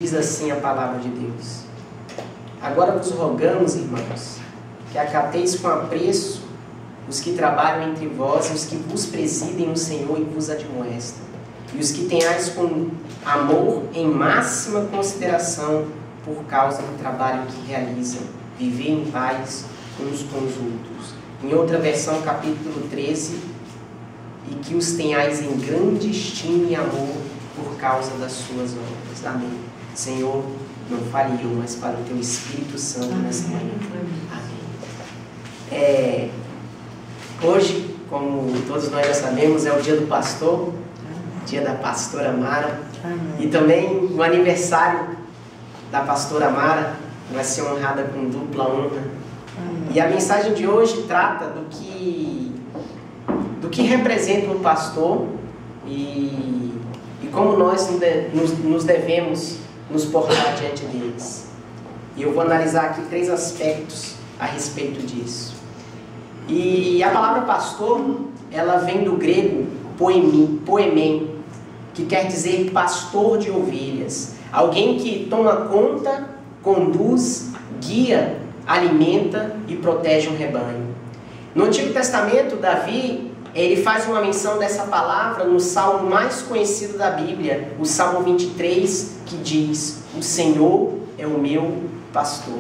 Diz assim a palavra de Deus: agora vos rogamos, irmãos, que acateis com apreço os que trabalham entre vós e os que vos presidem no Senhor e vos admoestam, e os que tenhais com amor em máxima consideração por causa do trabalho que realizam. Viver em paz uns com os outros. Em outra versão, capítulo 13, e que os tenhais em grande estima e amor por causa das suas obras. Amém. Senhor, não fale eu, mas para o teu Espírito Santo nessa manhã. Amém. Hoje, como todos nós já sabemos, é o dia do pastor, dia da pastora Mara. Amém. E também o aniversário da pastora Mara vai ser honrada com dupla honra. Amém. E a mensagem de hoje trata do que representa o pastor e como nós nos devemos nos portar diante deles. E eu vou analisar aqui 3 aspectos a respeito disso. E a palavra pastor, ela vem do grego poemen, que quer dizer pastor de ovelhas. Alguém que toma conta, conduz, guia, alimenta e protege um rebanho. No Antigo Testamento, Davi, ele faz uma menção dessa palavra no salmo mais conhecido da Bíblia, o Salmo 23, que diz: o Senhor é o meu pastor.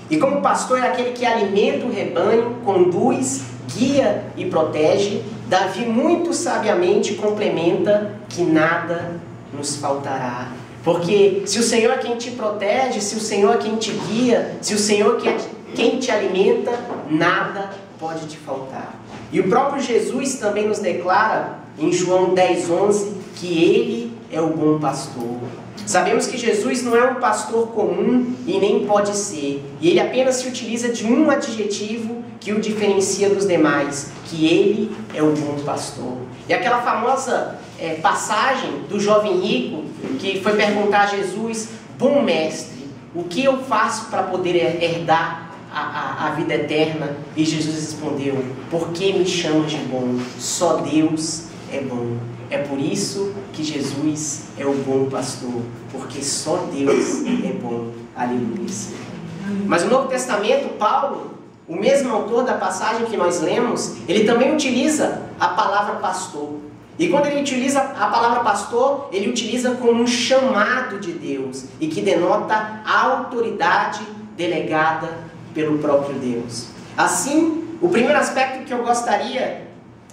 E como pastor é aquele que alimenta o rebanho, conduz, guia e protege, Davi muito sabiamente complementa que nada nos faltará. Porque se o Senhor é quem te protege, se o Senhor é quem te guia, se o Senhor é quem te alimenta, nada pode te faltar. E o próprio Jesus também nos declara em João 10:11 que Ele é o bom pastor. Sabemos que Jesus não é um pastor comum e nem pode ser. E Ele apenas se utiliza de um adjetivo que o diferencia dos demais, que Ele é o bom pastor. E aquela famosa passagem do jovem rico que foi perguntar a Jesus: bom mestre, o que eu faço para poder herdar a vida eterna? E Jesus respondeu: por que me chamas de bom? Só Deus é bom. É por isso que Jesus é o bom pastor, porque só Deus é bom. Aleluia. Mas no Novo Testamento, Paulo, o mesmo autor da passagem que nós lemos, ele também utiliza a palavra pastor. E quando ele utiliza a palavra pastor, ele utiliza como um chamado de Deus, e que denota a autoridade delegada pelo próprio Deus. Assim, o primeiro aspecto que eu gostaria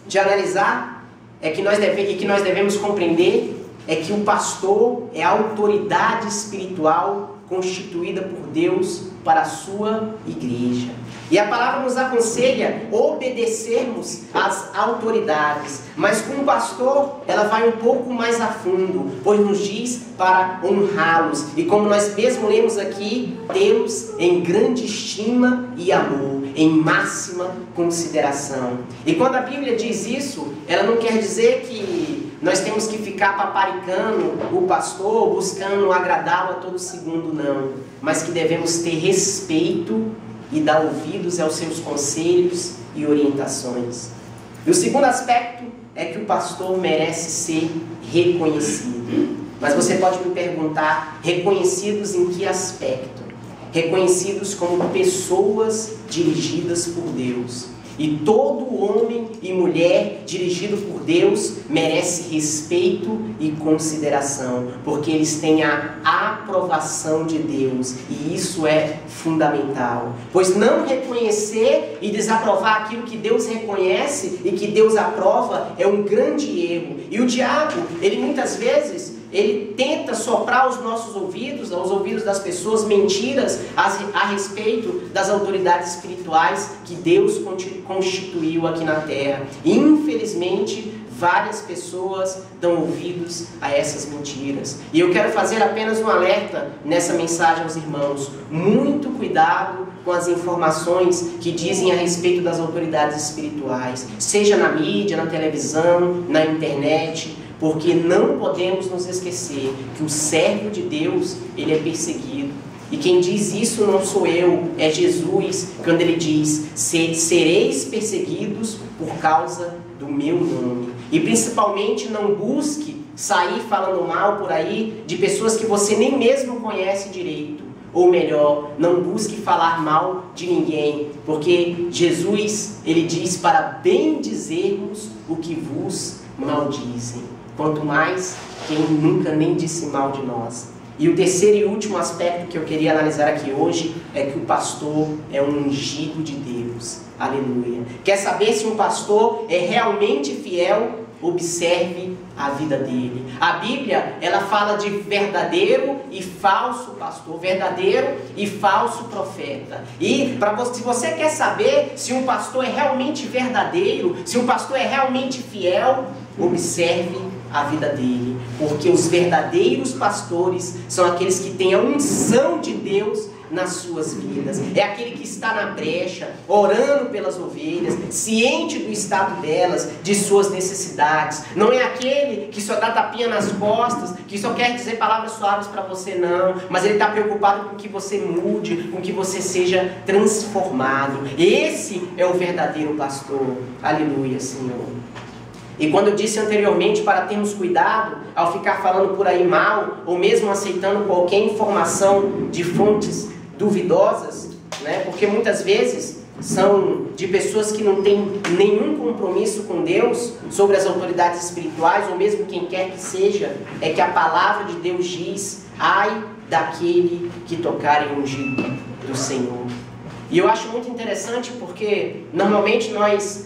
de analisar que nós devemos compreender é que o pastor é a autoridade espiritual constituída por Deus para a sua igreja. E a palavra nos aconselha obedecermos às autoridades, mas com o pastor ela vai um pouco mais a fundo, pois nos diz para honrá-los. E como nós mesmo lemos aqui, tê-los em grande estima e amor, em máxima consideração. E quando a Bíblia diz isso, ela não quer dizer que nós temos que ficar paparicando o pastor, buscando agradá-lo a todo segundo, não. Mas que devemos ter respeito e dar ouvidos aos seus conselhos e orientações. E o segundo aspecto é que o pastor merece ser reconhecido. Mas você pode me perguntar, reconhecidos em que aspecto? Reconhecidos como pessoas dirigidas por Deus. E todo homem e mulher dirigido por Deus merece respeito e consideração, porque eles têm a aprovação de Deus, e isso é fundamental. Pois não reconhecer e desaprovar aquilo que Deus reconhece e que Deus aprova é um grande erro. E o diabo, ele muitas vezes, ele tenta soprar aos nossos ouvidos, aos ouvidos das pessoas, mentiras a respeito das autoridades espirituais que Deus constituiu aqui na terra. E infelizmente, várias pessoas dão ouvidos a essas mentiras. E eu quero fazer apenas um alerta nessa mensagem aos irmãos. Muito cuidado com as informações que dizem a respeito das autoridades espirituais, seja na mídia, na televisão, na internet, porque não podemos nos esquecer que o servo de Deus, ele é perseguido. E quem diz isso não sou eu, é Jesus, quando ele diz: sereis perseguidos por causa do meu nome. E principalmente não busque sair falando mal por aí de pessoas que você nem mesmo conhece direito. Ou melhor, não busque falar mal de ninguém, porque Jesus, ele diz para bem dizermos o que vos maldizem. Quanto mais quem nunca nem disse mal de nós. E o terceiro e último aspecto que eu queria analisar aqui hoje é que o pastor é um ungido de Deus. Aleluia. Quer saber se um pastor é realmente fiel? Observe a vida dele. A Bíblia, ela fala de verdadeiro e falso pastor, verdadeiro e falso profeta. E se você quer saber se um pastor é realmente verdadeiro, se um pastor é realmente fiel, observe a vida dele, porque os verdadeiros pastores são aqueles que têm a unção de Deus nas suas vidas. É aquele que está na brecha, orando pelas ovelhas, ciente do estado delas, de suas necessidades. Não é aquele que só dá tapinha nas costas, que só quer dizer palavras suaves para você, não. Mas ele está preocupado com que você mude, com que você seja transformado. Esse é o verdadeiro pastor. Aleluia, Senhor. E quando eu disse anteriormente para termos cuidado ao ficar falando por aí mal, ou mesmo aceitando qualquer informação de fontes duvidosas, né? Porque muitas vezes são de pessoas que não têm nenhum compromisso com Deus sobre as autoridades espirituais, ou mesmo quem quer que seja, é que a palavra de Deus diz: ai daquele que tocar em ungido do Senhor. E eu acho muito interessante porque normalmente nós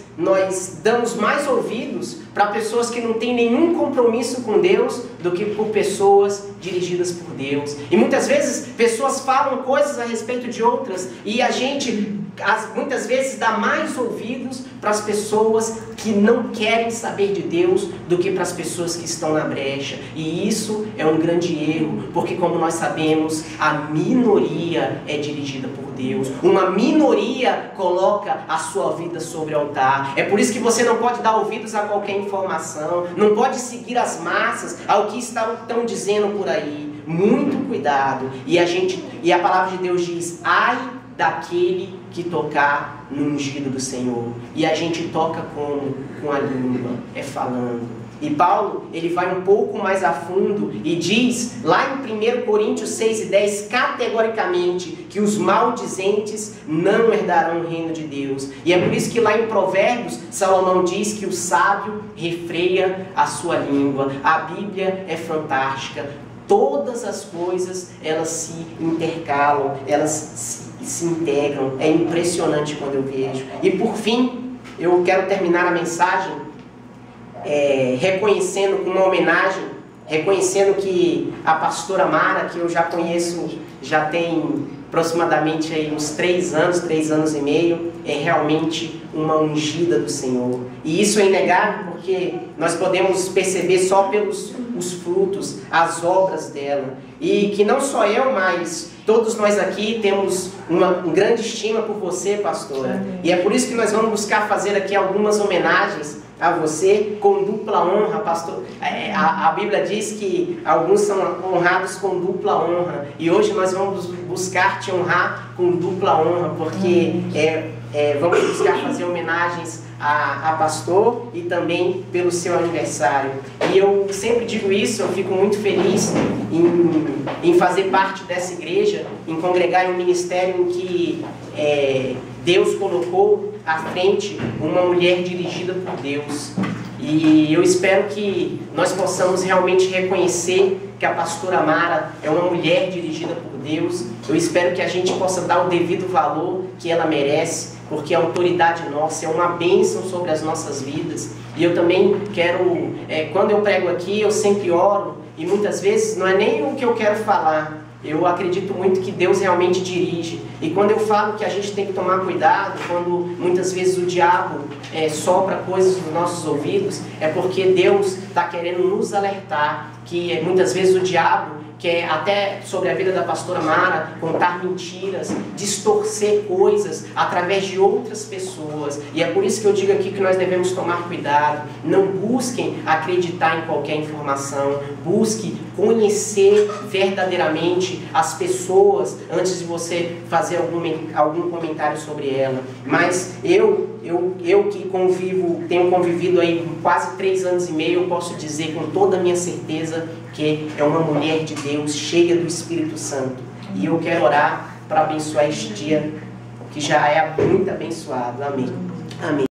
damos mais ouvidos para pessoas que não têm nenhum compromisso com Deus do que por pessoas dirigidas por Deus. E muitas vezes pessoas falam coisas a respeito de outras e a gente muitas vezes dá mais ouvidos para as pessoas que não querem saber de Deus do que para as pessoas que estão na brecha. E isso é um grande erro, porque como nós sabemos, a minoria é dirigida por Deus. Uma minoria coloca a sua vida sobre o altar. É por isso que você não pode dar ouvidos a qualquer informação, não pode seguir as massas ao que estão dizendo por aí. Muito cuidado. E a palavra de Deus diz: ai daquele que tocar no ungido do Senhor. E a gente toca como? Com a língua, é falando. E Paulo, ele vai um pouco mais a fundo e diz, lá em 1 Coríntios 6:10, categoricamente, que os maldizentes não herdarão o reino de Deus. E é por isso que lá em Provérbios, Salomão diz que o sábio refreia a sua língua. A Bíblia é fantástica. Todas as coisas, elas se intercalam, elas se integram. É impressionante quando eu vejo. E por fim, eu quero terminar a mensagem reconhecendo, com uma homenagem, reconhecendo que a pastora Mara, que eu já conheço, já tem aproximadamente aí uns 3 anos e meio, é realmente uma ungida do Senhor. E isso é inegável porque nós podemos perceber só pelos os frutos, as obras dela. E que não só eu, mas todos nós aqui temos uma grande estima por você, pastora. E é por isso que nós vamos buscar fazer aqui algumas homenagens a você com dupla honra, pastor. A Bíblia diz que alguns são honrados com dupla honra. E hoje nós vamos buscar te honrar com dupla honra, porque vamos buscar fazer homenagens a pastor e também pelo seu aniversário. E eu sempre digo isso, eu fico muito feliz em fazer parte dessa igreja, em congregar em um ministério em que Deus colocou à frente uma mulher dirigida por Deus. E eu espero que nós possamos realmente reconhecer que a pastora Mara é uma mulher dirigida por Deus. Eu espero que a gente possa dar o devido valor que ela merece, porque a autoridade nossa é uma bênção sobre as nossas vidas. E eu também quero, quando eu prego aqui, eu sempre oro, e muitas vezes não é nem o que eu quero falar. Eu acredito muito que Deus realmente dirige. E quando eu falo que a gente tem que tomar cuidado, quando muitas vezes o diabo sopra coisas nos nossos ouvidos, é porque Deus está querendo nos alertar que muitas vezes o diabo quer, até sobre a vida da pastora Mara, contar mentiras, distorcer coisas através de outras pessoas. E é por isso que eu digo aqui que nós devemos tomar cuidado. Não busquem acreditar em qualquer informação. Busque conhecer verdadeiramente as pessoas antes de você fazer algum comentário sobre ela. Mas eu eu que tenho convivido aí quase 3 anos e meio, eu posso dizer com toda a minha certeza que é uma mulher de Deus, cheia do Espírito Santo. E eu quero orar para abençoar este dia, que já é muito abençoado. Amém. Amém.